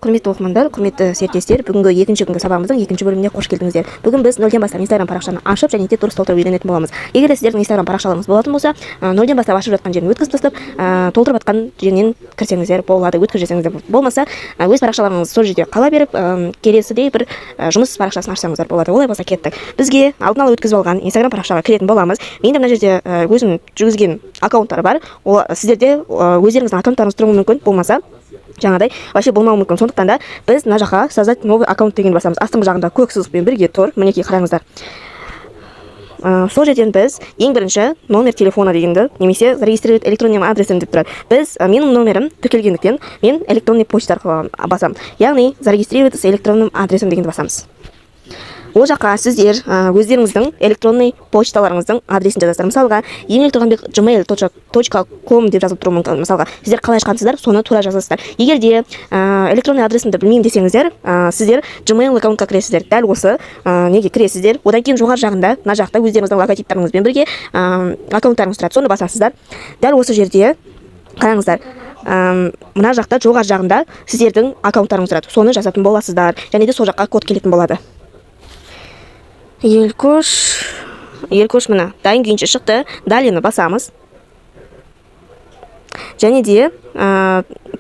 Құрметті оқырмандар, құрметті серіктестер, бүгінгі екінші күнгі сабағымыздың екінші бөліміне қош келдіңіздер. Бүгін біз нөлден бастап Instagram парақшаны ашып және де дұрыс толтырып үйренетін боламыз. Егер сіздердің Instagram парақшаларыңыз болатын болса, нөлден бастап ашып жатқан жерін өткізіп тастап, толтырып жатқан жерінен кірсеңіздер болады, өткізіп жіберсеңіздер. Болмаса, өз парақшаларыңыз сол жерде қала беріп, келесідей бір жұмыс парақшасын ашсаңыздар болады. Олай болса кеттік. Бізге алдын ала өткізіп алған Instagram парақшаға кіретін боламыз. Менде мына жерде өзім жүргізген аккаунттар бар. Ол сіздерде өздеріңіздің аккаунттарыңыз тұруы мүмкін, болмаса жаңадай вообще болмауы мүмкін. Сондықтан да біз мына жаққа создать новый аккаунт деген басамыз. Астыңғы жағында көк сызықпен бірге тұр. Мінекей қараңыздар. Сол жерден біз ең бірінші номер телефона дегенді немесе зарегистрировать электронным адресін деп тұрады. Біз менің номерім тіркелгендіктен мен электронный почта арқылы басамын. Яғни зарегистрировать с электронным адресом дегенді басамыз. Ол жаққа сіздер өздеріңіздің электронный почталарыңыздың адресін жазасыздар. Мысалға, emil.gmail.com деп жазылып тұруы мүмкін. Мысалға, сіздер қалай ашқансыздар, соны тура жазасыздар. Егер де электронный адресімді білмеймін десеңіздер, сіздер Gmail аккаунтқа кіресіздер. Дәл осы неге кіресіздер. Одан кейін жоғары жағында, мына жақта өздеріңіздің логотиптарыңызбен бірге аккаунттарыңыз тұрады. Соны басасыздар. Дәл осы жерде қараңыздар. Мына жақта жоғары жағында сіздердің аккаунттарыңыз тұрады. Соны жазатын боласыздар. Және де сол жаққа код келетін болады. Елкош мына дайын күйінше шықты. Далені басамыз. Және де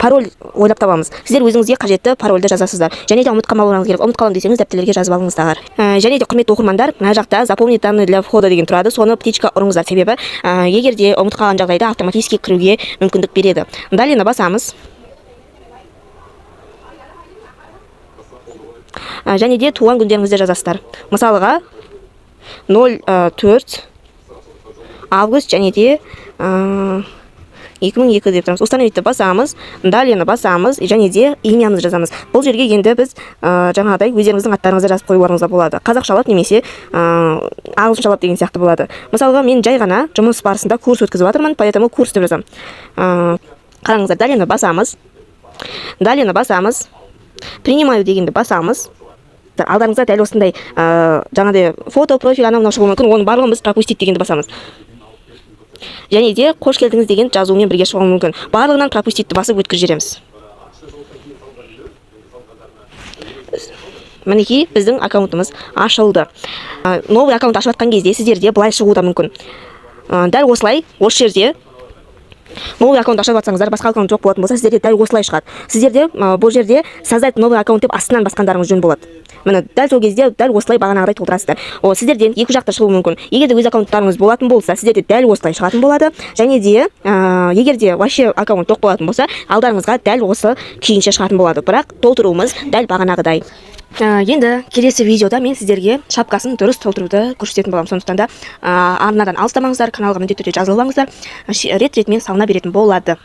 пароль ойлап табамыз. Сіздер өзіңізге қажетті парольді жазасыздар. Және де ұмытып қалмауыңыз керек. Ұмытып қалам десеңіз, дәптерлерге жазып алыңыздар. Және де құрметті оқырмандар, мына жақта запомнить данные для входа деген тұрады. Соны птичка ұрыңыздар. Себебі егер де ұмытып қалған жағдайда автоматически кіруге мүмкіндік береді. Далені басамыз. Және де туған күндеріңізді жазасыздар. Мысалға 04 август және де 2002 деп тұрамыз. Установитті басамыз, далені басамыз және де имямызды жазамыз. Бұл жерге енді біз жаңағыдай өздеріңіздің аттарыңызды жазып қоюларыңызға болады. Қазақшалап немесе ағылшыншалап деген сияқты болады. Мысалға, мен жай ғана жұмыс барысында курс өткізіп жатырмын, поэтому курс деп жазамын. Қараңыздар, далені басамыз. Принимаю дегенді басамыз. Алдарыңызда дәл осындай жаңағыдай фото, профиль, анау шығуы мүмкін. Оның барлығын біз пропустить дегенді басамыз. Және де қош келдіңіз деген жазуымен бірге шығуы мүмкін. Барлығынан пропуститті басып өткізіп жібереміз. Мінекей біздің аккаунтымыз ашылды. Новый аккаунт ашып жатқан кезде сіздерде былай шығуы да мүмкін. Дәл осылай, осы жерде новый аккаунт ашып жатсаңыздар, басқа аккаунт жоқ болатын болса, сіздерде дәл осылай шығады. Сіздерде бұл жерде создать новый аккаунт деп астынан басқандарыңыз жөн болады. Міне, дәл сол кезде дәл осылай бағанағыдай толтырасыздар. Сіздерден екі жақта шығуы мүмкін. Егер де өз аккаунттарыңыз болатын болса, сіздерде дәл осылай шығатын болады. Және де егер де вообще аккаунт жоқ болатын болса, алдарыңызға дәл осы күйінше шығатын болады. Бірақ толтыруымыз дәл бағанағыдай. Енді келесі видеода мен сіздерге шапкасын дұрыс толтыруды көрсететін боламын. Сондықтан да арнадан алыстамаңыздар, каналға міндетті түрде жазылып алыңыздар. Рет-ретімен салына беретін болады.